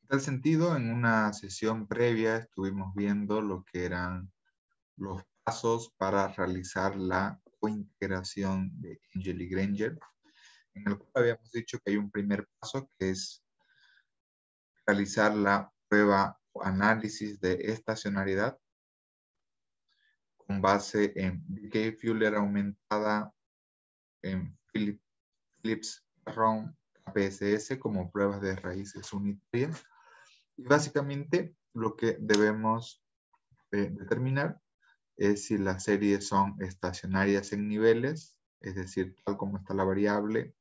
tal sentido, en una sesión previa estuvimos viendo lo que eran los pasos para realizar la cointegración de Engel y Granger, en el cual habíamos dicho que hay un primer paso que es realizar la prueba o análisis de estacionariedad con base en Decay-Fuller aumentada, en Phillips Round KPSS como pruebas de raíces unitarias. Y básicamente lo que debemos determinar es si las series son estacionarias en niveles, es decir, tal como está la variable,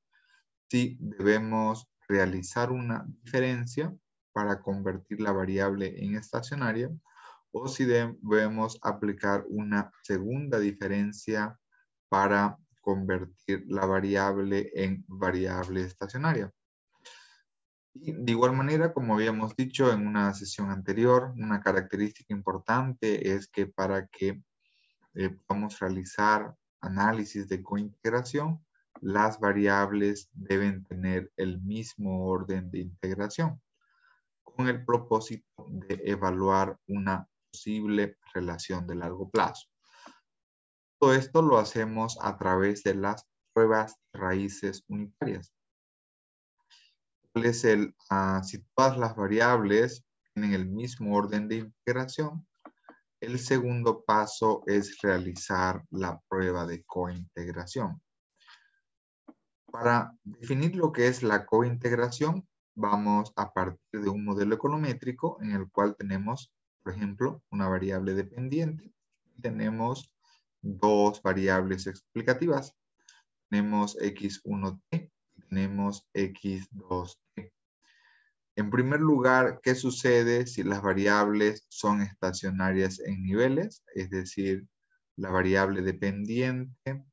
si debemos realizar una diferencia para convertir la variable en estacionaria, o si debemos aplicar una segunda diferencia para convertir la variable en variable estacionaria. Y de igual manera, como habíamos dicho en una sesión anterior, una característica importante es que para que podamos realizar análisis de cointegración, las variables deben tener el mismo orden de integración, con el propósito de evaluar una posible relación de largo plazo. Todo esto lo hacemos a través de las pruebas de raíces unitarias. Si todas las variables tienen el mismo orden de integración, el segundo paso es realizar la prueba de cointegración. Para definir lo que es la cointegración, vamos a partir de un modelo econométrico en el cual tenemos, por ejemplo, una variable dependiente. Tenemos dos variables explicativas. Tenemos x1t y tenemos x2t. En primer lugar, ¿qué sucede si las variables son estacionarias en niveles? Es decir, la variable dependiente,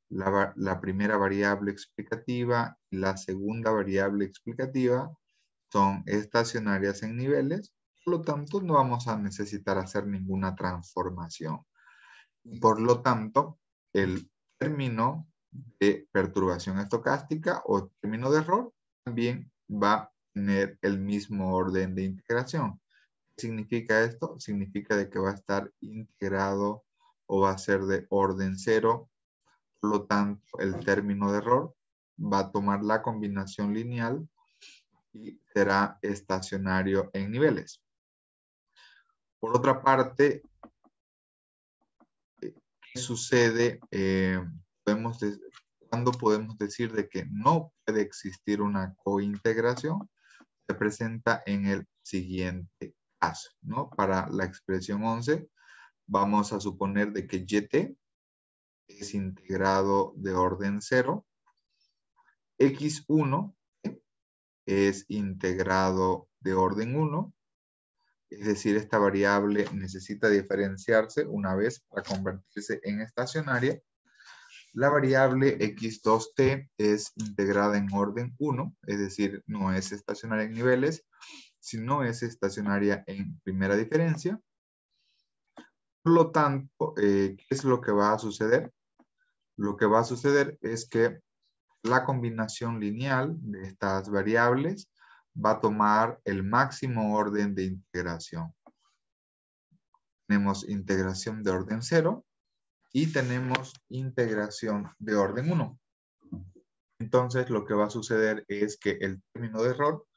la primera variable explicativa y la segunda variable explicativa son estacionarias en niveles, por lo tanto no vamos a necesitar hacer ninguna transformación. Por lo tanto, el término de perturbación estocástica o término de error también va a tener el mismo orden de integración. ¿Qué significa esto? Significa de que va a estar integrado o va a ser de orden 0. Por lo tanto, el término de error va a tomar la combinación lineal y será estacionario en niveles. Por otra parte, ¿qué sucede? ¿Cuándo podemos decir de que no puede existir una cointegración? Se presenta en el siguiente caso, ¿no? Para la expresión 11, vamos a suponer de que YT es integrado de orden 0, X1 es integrado de orden 1, es decir, esta variable necesita diferenciarse una vez para convertirse en estacionaria. La variable x2t es integrada en orden 1, es decir, no es estacionaria en niveles, sino es estacionaria en primera diferencia. Por lo tanto, ¿qué es lo que va a suceder? Lo que va a suceder es que la combinación lineal de estas variables va a tomar el máximo orden de integración. Tenemos integración de orden 0 y tenemos integración de orden 1. Entonces, lo que va a suceder es que el término de error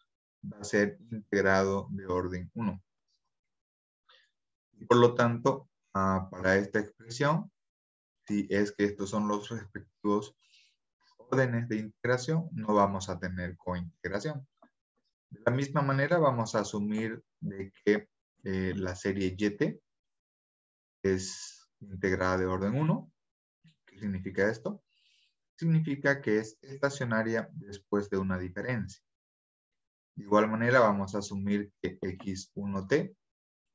va a ser integrado de orden 1. Y por lo tanto, para esta expresión, si es que estos son los respectivos órdenes de integración, no vamos a tener cointegración. De la misma manera, vamos a asumir de que la serie YT es integrada de orden 1. ¿Qué significa esto? Significa que es estacionaria después de una diferencia. De igual manera, vamos a asumir que x1t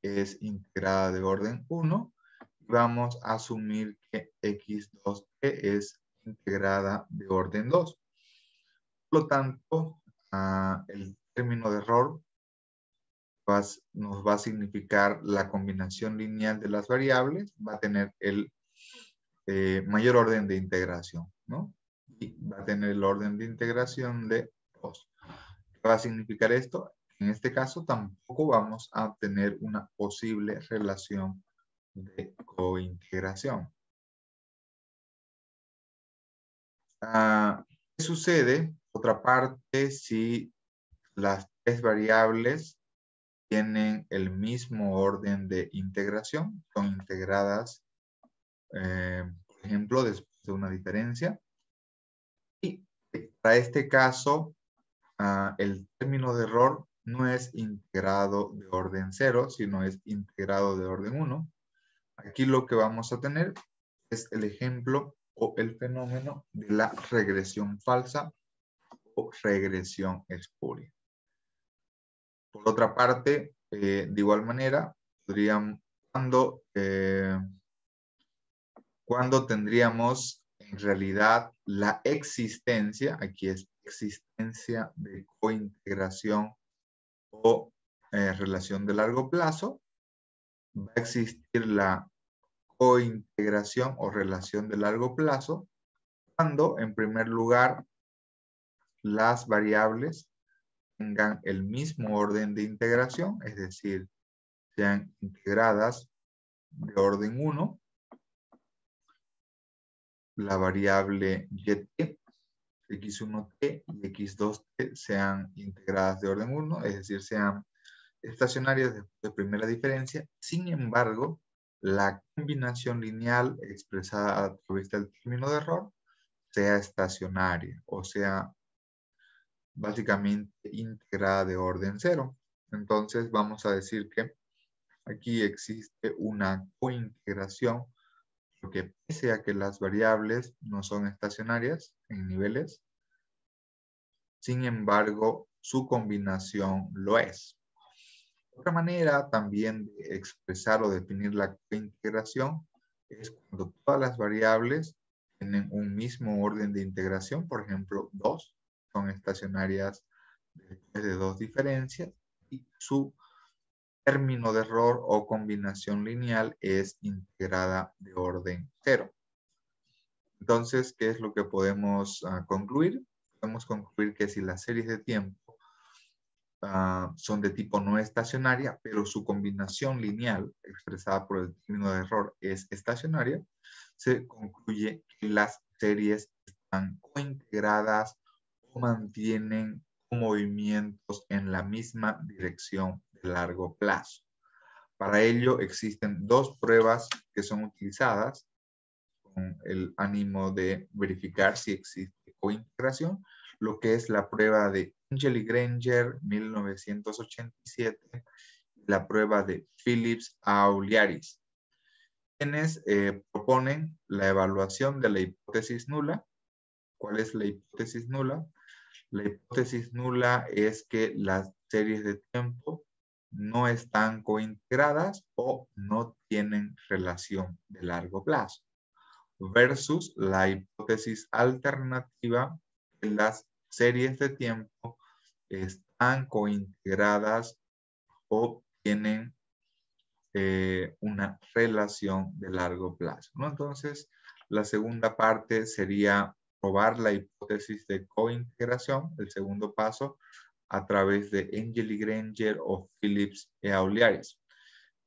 es integrada de orden 1 y vamos a asumir que x2t es integrada de orden 2. Por lo tanto, el término de error nos va a significar la combinación lineal de las variables, va a tener el mayor orden de integración, ¿no? Y va a tener el orden de integración de 2. ¿Qué va a significar esto? en este caso tampoco vamos a obtener una posible relación de cointegración. ¿Qué sucede? Otra parte, si las tres variables tienen el mismo orden de integración, son integradas, por ejemplo, después de una diferencia. Y para este caso, el término de error no es integrado de orden 0, sino es integrado de orden 1. Aquí lo que vamos a tener es el ejemplo o el fenómeno de la regresión falsa o regresión espuria. Por otra parte, de igual manera, podríamos, cuando tendríamos en realidad la existencia, aquí es existencia de cointegración o relación de largo plazo, va a existir la cointegración o relación de largo plazo cuando, en primer lugar, las variables tengan el mismo orden de integración, es decir, sean integradas de orden 1, la variable y, x1t y x2t sean integradas de orden 1, es decir, sean estacionarias de primera diferencia. Sin embargo, la combinación lineal expresada a través del término de error sea estacionaria, o sea, básicamente integrada de orden 0. Entonces vamos a decir que aquí existe una cointegración, porque pese a que las variables no son estacionarias en niveles, sin embargo, su combinación lo es. Otra manera también de expresar o definir la cointegración es cuando todas las variables tienen un mismo orden de integración, por ejemplo, 2 son estacionarias después de 2 diferencias y su término de error o combinación lineal es integrada de orden 0. Entonces, ¿qué es lo que podemos concluir? Podemos concluir que si las series de tiempo son de tipo no estacionaria, pero su combinación lineal, expresada por el término de error, es estacionaria, se concluye que las series están cointegradas o mantienen movimientos en la misma dirección de largo plazo. Para ello existen dos pruebas que son utilizadas con el ánimo de verificar si existe cointegración, lo que es la prueba de Engel y Granger 1987 y la prueba de Phillips-Auliaris, quienes proponen la evaluación de la hipótesis nula. ¿Cuál es la hipótesis nula? La hipótesis nula es que las series de tiempo no están cointegradas o no tienen relación de largo plazo, versus la hipótesis alternativa, que las series de tiempo están cointegradas o tienen una relación de largo plazo, ¿no? Entonces, la segunda parte sería probar la hipótesis de cointegración, el segundo paso, a través de Engel y Granger o Phillips y Auliaris.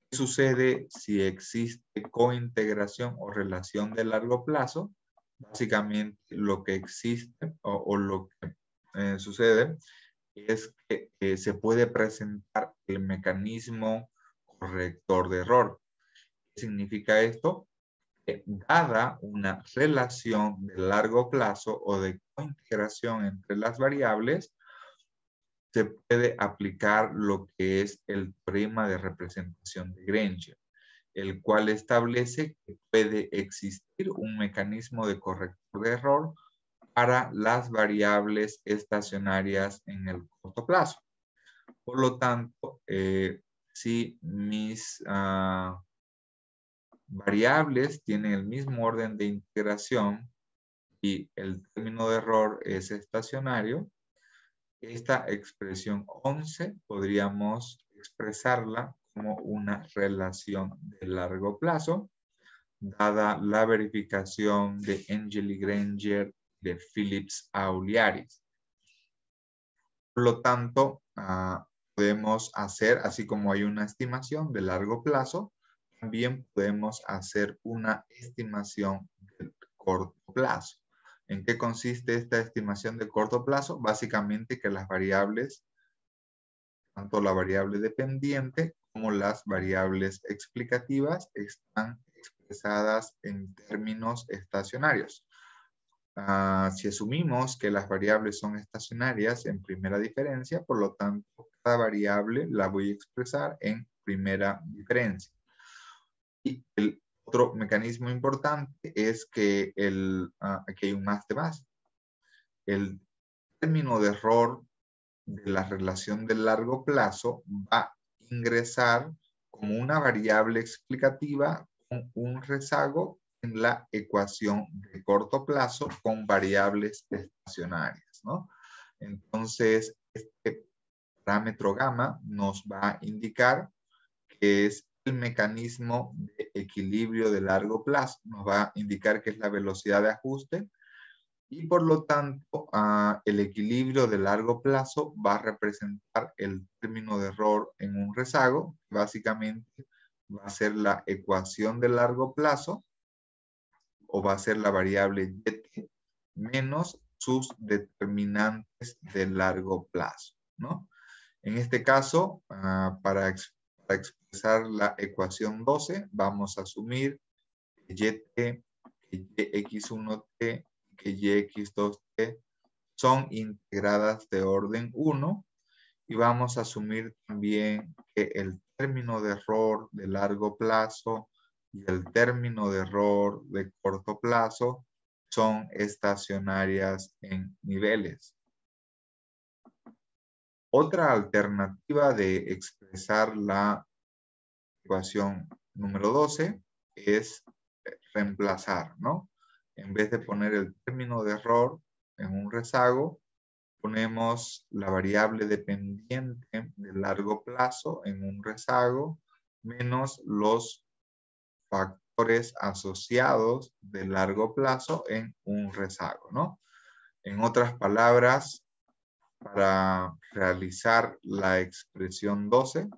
¿Qué sucede si existe cointegración o relación de largo plazo? Básicamente lo que existe o lo que sucede es que se puede presentar el mecanismo corrector de error. ¿Qué significa esto? Que dada una relación de largo plazo o de cointegración entre las variables, se puede aplicar lo que es el teorema de representación de Granger, el cual establece que puede existir un mecanismo de corrector de error para las variables estacionarias en el corto plazo. Por lo tanto, si mis variables tienen el mismo orden de integración y el término de error es estacionario, esta expresión 11 podríamos expresarla como una relación de largo plazo, dada la verificación de Engel y Granger de Phillips-Auliaris. Por lo tanto, podemos hacer, así como hay una estimación de largo plazo, también podemos hacer una estimación de corto plazo. ¿En qué consiste esta estimación de corto plazo? Básicamente que las variables, tanto la variable dependiente como las variables explicativas, están expresadas en términos estacionarios. Si asumimos que las variables son estacionarias en primera diferencia, por lo tanto, cada variable la voy a expresar en primera diferencia. Y el otro mecanismo importante es que aquí hay un más de más. El término de error de la relación de largo plazo va a ingresar como una variable explicativa con un rezago en la ecuación de corto plazo con variables estacionarias, ¿no? Entonces, este parámetro gamma nos va a indicar que es el mecanismo de equilibrio de largo plazo. Nos va a indicar que es la velocidad de ajuste y por lo tanto el equilibrio de largo plazo va a representar el término de error en un rezago. Básicamente va a ser la ecuación de largo plazo o va a ser la variable y menos sus determinantes de largo plazo, ¿no? En este caso, para expresar la ecuación 12, vamos a asumir que y-t, que y-x1t, que y-x2t son integradas de orden 1 y vamos a asumir también que el término de error de largo plazo y el término de error de corto plazo son estacionarias en niveles. Otra alternativa de expresar la ecuación número 12 es reemplazar, ¿no? En vez de poner el término de error en un rezago, ponemos la variable dependiente de largo plazo en un rezago menos los factores asociados de largo plazo en un rezago, ¿no? En otras palabras, para realizar la expresión 12,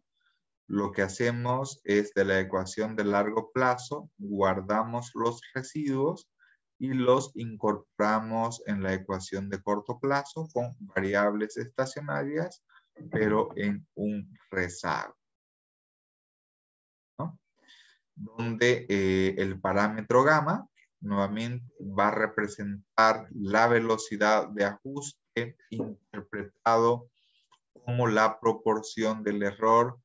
lo que hacemos es de la ecuación de largo plazo, guardamos los residuos y los incorporamos en la ecuación de corto plazo con variables estacionarias, pero en un rezago, ¿no? Donde el parámetro gamma nuevamente va a representar la velocidad de ajuste interpretado como la proporción del error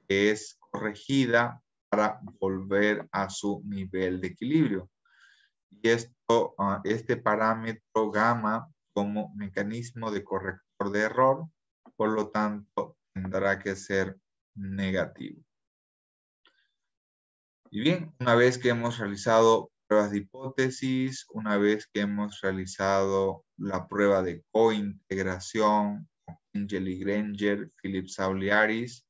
que es corregida para volver a su nivel de equilibrio. Y este parámetro gamma como mecanismo de corrector de error, por lo tanto, tendrá que ser negativo. Y bien, una vez que hemos realizado pruebas de hipótesis, una vez que hemos realizado la prueba de cointegración, Engel y Granger, Phillips Auliaris,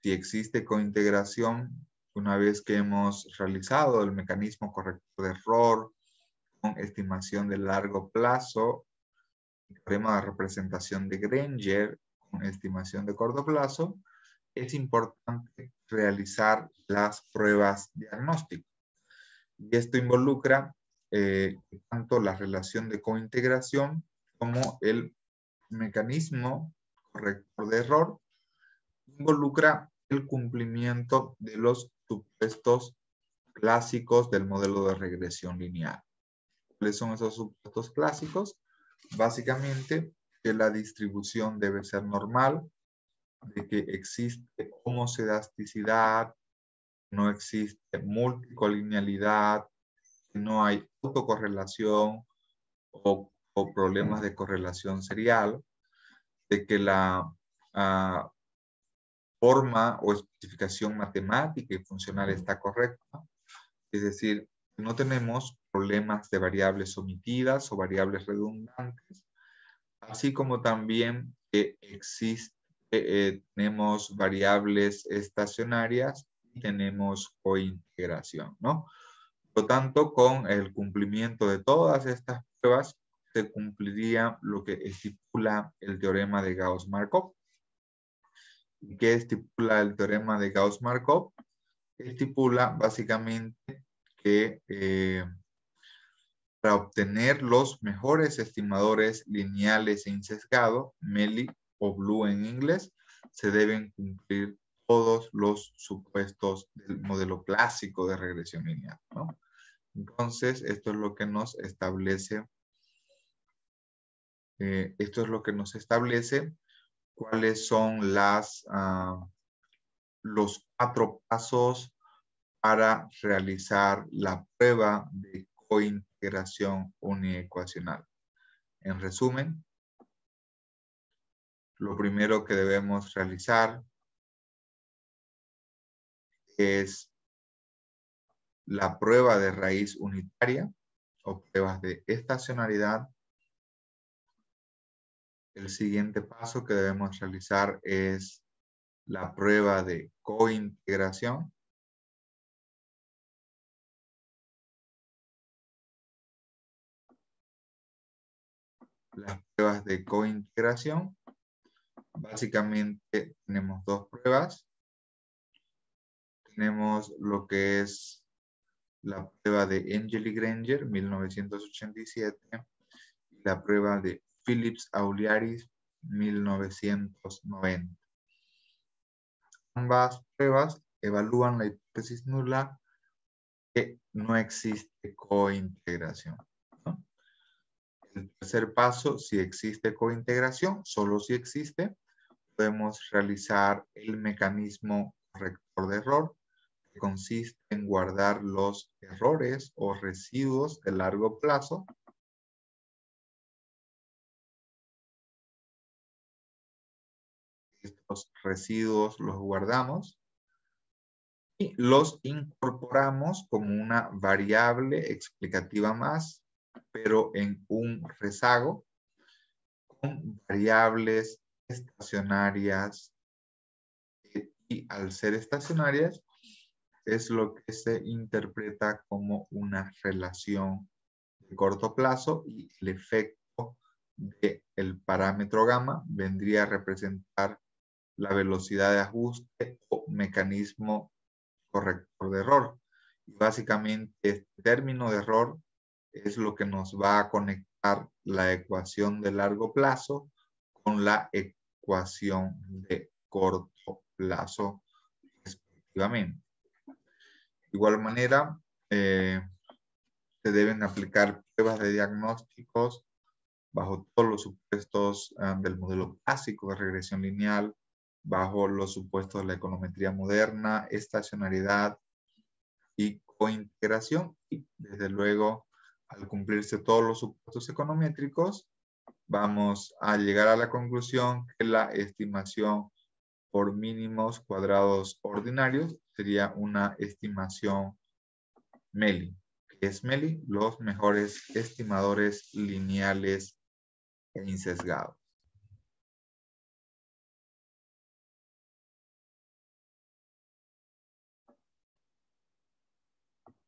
si existe cointegración, una vez que hemos realizado el mecanismo corrector de error con estimación de largo plazo, el teorema de representación de Granger con estimación de corto plazo, es importante realizar las pruebas diagnósticas. Y esto involucra tanto la relación de cointegración como el mecanismo corrector de error. Involucra el cumplimiento de los supuestos clásicos del modelo de regresión lineal. ¿Cuáles son esos supuestos clásicos? Básicamente, que la distribución debe ser normal, de que existe homocedasticidad, no existe multicolinealidad, que no hay autocorrelación o problemas de correlación serial, de que la forma o especificación matemática y funcional está correcta. Es decir, no tenemos problemas de variables omitidas o variables redundantes, así como también que tenemos variables estacionarias y tenemos cointegración, ¿no? Por lo tanto, con el cumplimiento de todas estas pruebas, se cumpliría lo que estipula el teorema de Gauss-Markov. ¿Y qué estipula el teorema de Gauss-Markov? Estipula básicamente que para obtener los mejores estimadores lineales e insesgados, MELI o BLUE en inglés, se deben cumplir todos los supuestos del modelo clásico de regresión lineal, ¿no? Entonces, esto es lo que nos establece cuáles son los 4 pasos para realizar la prueba de cointegración uniecuacional. En resumen, lo primero que debemos realizar es la prueba de raíz unitaria o pruebas de estacionalidad. El siguiente paso que debemos realizar es la prueba de cointegración. Las pruebas de cointegración, básicamente tenemos 2 pruebas. Tenemos lo que es la prueba de Engel y Granger, 1987, y la prueba de Phillips-Auliaris, 1990. Ambas pruebas evalúan la hipótesis nula que no existe cointegración, ¿no? El tercer paso, si existe cointegración, solo si existe, podemos realizar el mecanismo corrector de error, que consiste en guardar los errores o residuos de largo plazo estos residuos los guardamos y los incorporamos como una variable explicativa más, pero en un rezago con variables estacionarias y al ser estacionarias es lo que se interpreta como una relación de corto plazo y el efecto del parámetro gamma vendría a representar la velocidad de ajuste o mecanismo corrector de error. Y básicamente este término de error es lo que nos va a conectar la ecuación de largo plazo con la ecuación de corto plazo respectivamente. De igual manera, se deben aplicar pruebas de diagnósticos bajo todos los supuestos del modelo clásico de regresión lineal, bajo los supuestos de la econometría moderna, estacionalidad y cointegración. Y desde luego, al cumplirse todos los supuestos econométricos, vamos a llegar a la conclusión que la estimación por mínimos cuadrados ordinarios sería una estimación MELI. ¿Qué es MELI? Los mejores estimadores lineales e insesgados.